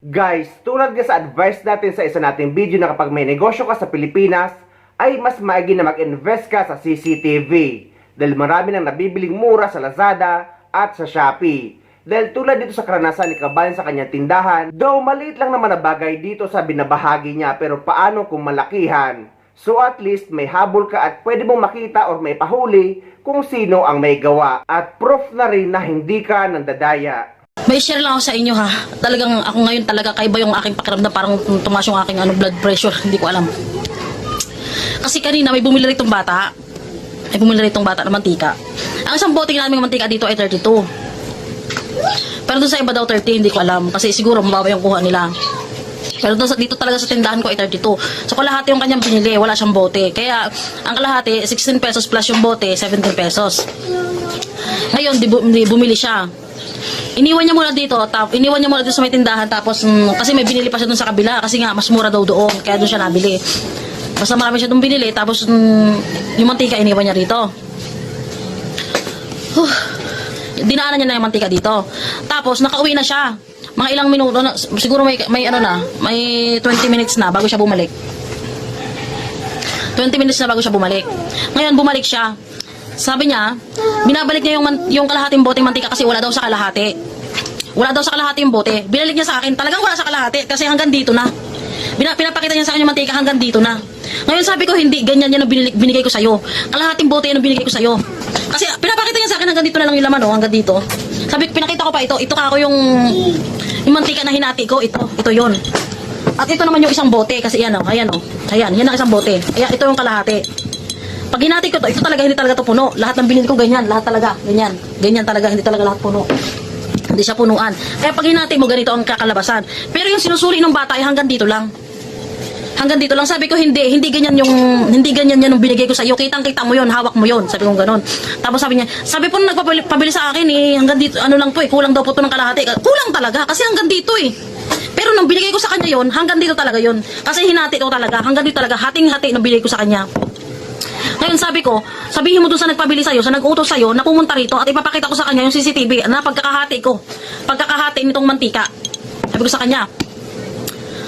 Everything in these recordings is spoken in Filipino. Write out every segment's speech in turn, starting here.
Guys, tulad nga sa advice natin sa isa nating video na kapag may negosyo ka sa Pilipinas, ay mas maigi na mag-invest ka sa CCTV. Dahil marami nang nabibiling mura sa Lazada at sa Shopee. Dahil tulad dito sa karanasan ni Kabayan sa kanyang tindahan, though maliit lang naman na bagay dito sa binabahagi niya, pero paano kung malakihan? So at least may habol ka at pwede mong makita or may pahuli kung sino ang may gawa. At proof na rin na hindi ka nandadaya. May share lang ako sa inyo ha. Talagang ako ngayon talaga kaiba yung aking pakiramdam, parang tumaas yung aking blood pressure, hindi ko alam. Kasi kanina may bumili ritong bata. May bumili ritong bata ng mantika. Ang isang bote namin ng mantika dito ay 32. Pero doon sa iba daw 30, hindi ko alam. Kasi siguro mababa yung kuha nila. Pero dito talaga sa tindahan ko ay 32. So kalahati yung kanyang binili, wala siyang bote. Kaya ang kalahati 16 pesos plus yung bote, 17 pesos. Ngayon bumili siya. Iniwan niya muna dito sa may tindahan, tapos kasi may binili pa siya doon sa kabila kasi nga mas mura daw doon, kaya doon siya nabili. Basta marami siya doon binili, tapos yung mantika iniwan niya rito. Dinaanan niya na yung mantika dito. Tapos nakauwi na siya. Mga ilang minuto na, siguro may 20 minutes na bago siya bumalik. 20 minutes na bago siya bumalik. Ngayon bumalik siya. Sabi niya, binabalik niya yung kalahating boteng mantika kasi wala daw sa kalahati. Wala daw sa kalahati yung bote. Binalik niya sa akin, talagang wala sa kalahati kasi hanggang dito na. Pinapakita niya sa akin yung mantika hanggang dito na. Ngayon sabi ko, hindi, ganyan yan ang binigay ko sa'yo. Kalahating bote yan ang binigay ko sa'yo. Kasi pinapakita niya sa akin hanggang dito na lang yung laman, oh, hanggang dito. Sabi, pinakita ko pa ito ka ako yung mantika na hinati ko, ito yun. At ito naman yung isang bote kasi yan, oh, ayan, yan ang isang bote. Ayan, ito yung kalahati. Pag hinati ko to, ito talaga, hindi talaga to puno. Lahat ng binili ko ganyan, lahat talaga, ganyan. Ganyan talaga, hindi talaga lahat puno. Hindi siya punuan. Kaya pag hinati mo, ganito ang kakalabasan. Pero yung sinusuli ng bata ay hanggang dito lang. Hanggang dito lang. Sabi ko, hindi ganyan yan yung binigay ko sa iyo. Kitang-kita mo yon, hawak mo yon. Sabi ko gano'n. Tapos sabi niya, sabi po nagpapabili sa akin hanggang dito, ano lang to kulang daw po to ng kalahati. Kulang talaga, kasi hanggang dito Pero nung binigay ko sa kanya yon, hanggang dito talaga yon. Kasi hinati ko talaga, hanggang dito talaga, hating-hati nung binigay ko sa kanya. Ngayon sabi ko, sabihin mo doon sa nagpabili sa'yo, sa nag-utos sa'yo, na pumunta rito at ipapakita ko sa kanya yung CCTV na pagkakahati nitong mantika. Sabi ko sa kanya,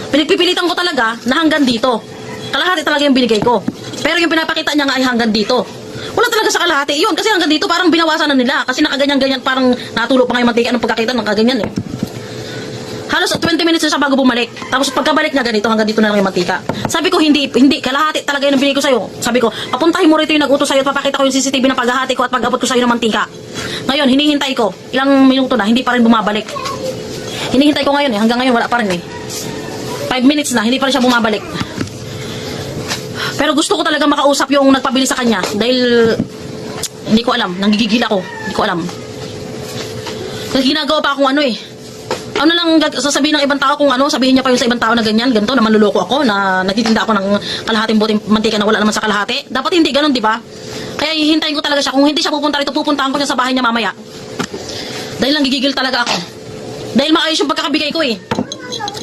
pinagpipilitan ko talaga na hanggang dito. Kalahati talaga yung binigay ko. Pero yung pinapakita niya nga ay hanggang dito. Wala talaga sa kalahati. Yun, kasi hanggang dito parang binawasan na nila. Kasi nakaganyan-ganyan, parang natulo pa nga yung mantika ng pagkakita, nakaganyan Halos 20 minutes na siya bago bumalik. Tapos pagkabalik niya ganito, hanggang dito na lang yung mantika. Sabi ko, hindi, kalahati talaga yung binigay ko sa'yo. Sabi ko, papuntahin mo rito yung nag-utos sa'yo at papakita ko yung CCTV na paghahati ko at pag-abot ko sa'yo ng mantika. Ngayon, hinihintay ko. Ilang minuto na, hindi pa rin bumabalik. Hinihintay ko ngayon hanggang ngayon wala pa rin 5 minutes na, hindi pa rin siya bumabalik. Pero gusto ko talaga makausap yung nagpabili sa kanya. Dahil, hindi ko alam, nanggigigil ako. Hindi ko alam. Kasi ginagawa pa akong ano lang sasabihin ng ibang tao kung sabihin niya pa yung sa ibang tao na ganyan, ganito, na manluloko ako, na nagtitinda ako ng kalahating boteng mantika na wala naman sa kalahati. Dapat hindi ganun, di ba? Kaya hihintayin ko talaga siya. Kung hindi siya pupunta rito, pupuntahan ko siya sa bahay niya mamaya. Dahil lang gigigil talaga ako. Dahil maayos yung pagkakabigay ko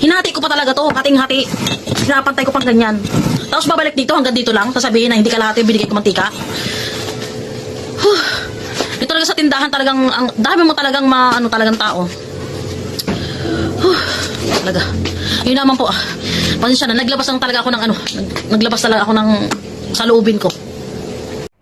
Hinati ko pa talaga to, hating-hati. Pinapantay ko pang ganyan. Tapos babalik dito, hanggang dito lang, sasabihin na hindi kalahati yung binigay ko mantika. Dito talaga sa tindahan talagang, dami mo talagang talagang tao. Talaga. Yun naman po. Pasensya na, naglabas lang talaga ako ng naglabas talaga ako ng saloobin ko.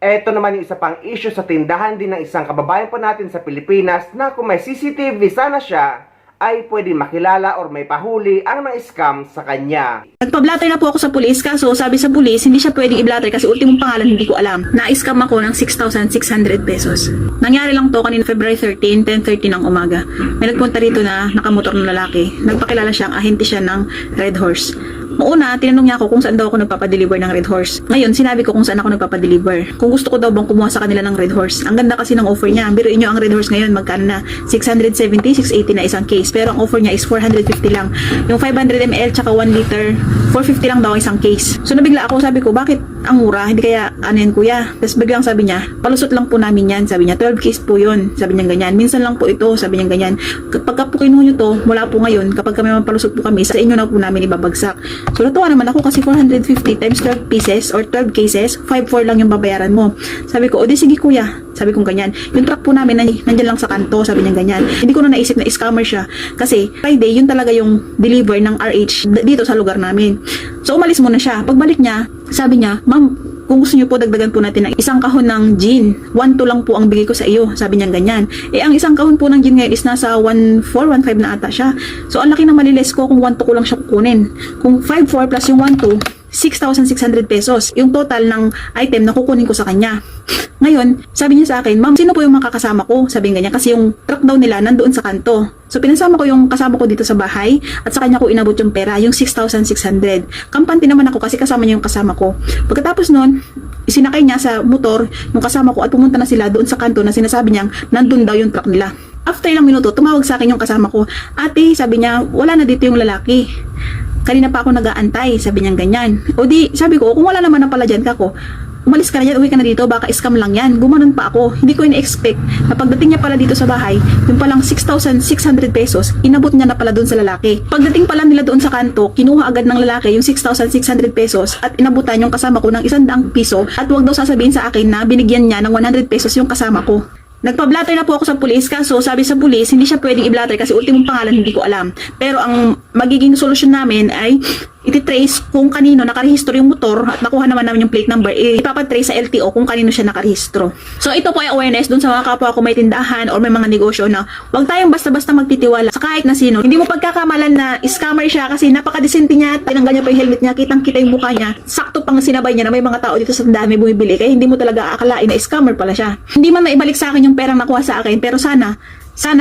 Ito naman yung isa pang issue sa tindahan din ng isang kababayan po natin sa Pilipinas na kung may CCTV sana siya, ay pwede makilala or may pahuli ang na-scam sa kanya. Nagpa-blatter na po ako sa pulis, kaso sabi sa pulis hindi siya pwedeng i-blatter kasi ultimong pangalan hindi ko alam. Na-scam ako ng 6,600 pesos. Nangyari lang to kanina February 13, 10:30 ng umaga. May nagpunta rito na nakamotor na lalaki. Nagpakilala siyang ahente siya ng Red Horse. Una, tinanong niya ako kung saan daw ako nagpapadeliver ng Red Horse. Ngayon, sinabi ko kung saan ako nagpapadeliver. Kung gusto ko daw bang kumuha sa kanila ng Red Horse. Ang ganda kasi ng offer niya. Biruin niyo ang Red Horse ngayon, magkano na? 670, 680 na isang case. Pero ang offer niya is 450 lang. Yung 500 ml tsaka 1 liter, 450 lang daw isang case. So nabigla ako, sabi ko, bakit ang mura? Hindi kaya ano yan kuya? Tapos biglang sabi niya, palusot lang po namin yan. Sabi niya, 12 case po yun. Sabi niya ganyan. Minsan lang po ito. Sabi niya ganyan. Kapag po kinuha niyo to, mula po ngayon, kapag kami palusot po kami, sa inyo na po namin ibabagsak. So natuwa naman ako kasi 450 times 12 pieces or 12 cases, 5,400 lang yung babayaran mo. Sabi ko, o di sige kuya, Sabi kong ganyan. Yung truck po namin nandyan lang sa kanto, sabi niya ganyan. Hindi ko na naisip na scammer siya kasi Friday, yun talaga yung deliver ng RH dito sa lugar namin. So umalis muna siya. Pagbalik niya, sabi niya, ma'am, kung gusto niyo po dagdagan po natin ng isang kahon ng gin. 1-2 lang po ang bigay ko sa iyo. Sabi niya ganyan. Ang isang kahon po ng gin ngayon is nasa 1-4, 1-5 na ata siya. So ang laki ng maliles ko kung 1-2 ko lang siya kukunin. Kung 5-4 plus yung 1-2, 6,600 pesos. Yung total ng item na kukunin ko sa kanya. Ngayon, sabi niya sa akin, ma'am, sino po yung makakasama ko? Sabi niya ganyan. Kasi yung truck daw nila nandoon sa kanto. So pinasama ko yung kasama ko dito sa bahay at sa kanya ko inabot yung pera, yung 6,600. Kampante naman ako kasi kasama niya yung kasama ko. Pagkatapos nun, isinakay niya sa motor yung kasama ko at pumunta na sila doon sa kanto na sinasabi niyang nandun daw yung truck nila. After ilang minuto, tumawag sa akin yung kasama ko. Ate, sabi niya, wala na dito yung lalaki. Kanina pa ako nag-aantay, sabi niya ganyan. O di, sabi ko, kung wala naman na pala dyan kako, umalis ka na dyan, uwi ka na dito, baka scam lang yan. Gumanon pa ako. Hindi ko ina-expect na pagdating niya pala dito sa bahay, yung palang 6,600 pesos, inabot niya na pala doon sa lalaki. Pagdating pala nila doon sa kanto, kinuha agad ng lalaki yung 6,600 pesos at inabutan yung kasama ko ng 100 piso at wag daw sasabihin sa akin na binigyan niya ng 100 pesos yung kasama ko. Nagpa-blatter na po ako sa pulis, kaso sabi sa pulis, hindi siya pwedeng i-blatter kasi ultimong pangalan hindi ko alam. Pero ang magiging solusyon namin ay iti-trace kung kanino nakarehistro yung motor at nakuha naman namin yung plate number, ipapatrace sa LTO kung kanino siya nakarehistro. So ito po ay awareness dun sa mga kapwa ko may tindahan or may mga negosyo na huwag tayong basta-basta magtitiwala sa kahit na sino. Hindi mo pagkakamalan na scammer siya kasi napakadesente niya, tinanggal niya pa yung helmet niya, kitang-kita yung mukha niya. Sakto pang sinabay niya na may mga tao dito sa tindahan may bumibili kaya hindi mo talaga akalain na scammer pala siya. Hindi man naibalik sa akin yung perang nakuha sa akin pero sana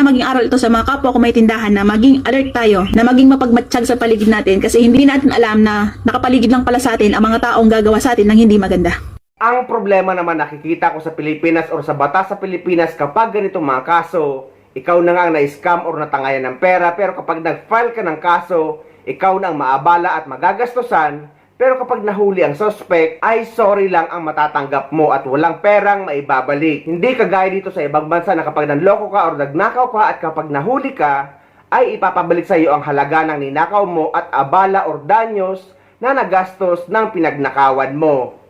maging aral ito sa mga kapwa ko may tindahan na maging alert tayo, na maging mapagmatsyag sa paligid natin kasi hindi natin alam na nakapaligid lang pala sa atin ang mga taong gagawa sa atin ng hindi maganda. Ang problema naman nakikita ko sa Pilipinas or sa batas sa Pilipinas kapag ganitong mga kaso, ikaw na nga ang na-scam or natangayan ng pera, pero kapag nag-file ka ng kaso, ikaw na ang maabala at magagastusan. Pero kapag nahuli ang suspect, ay sorry lang ang matatanggap mo at walang perang maibabalik. Hindi kagaya dito sa ibang bansa na kapag nanloko ka or nagnakaw ka at kapag nahuli ka, ay ipapabalik sa iyo ang halaga ng ninakaw mo at abala or danyos na nagastos ng pinagnakawan mo.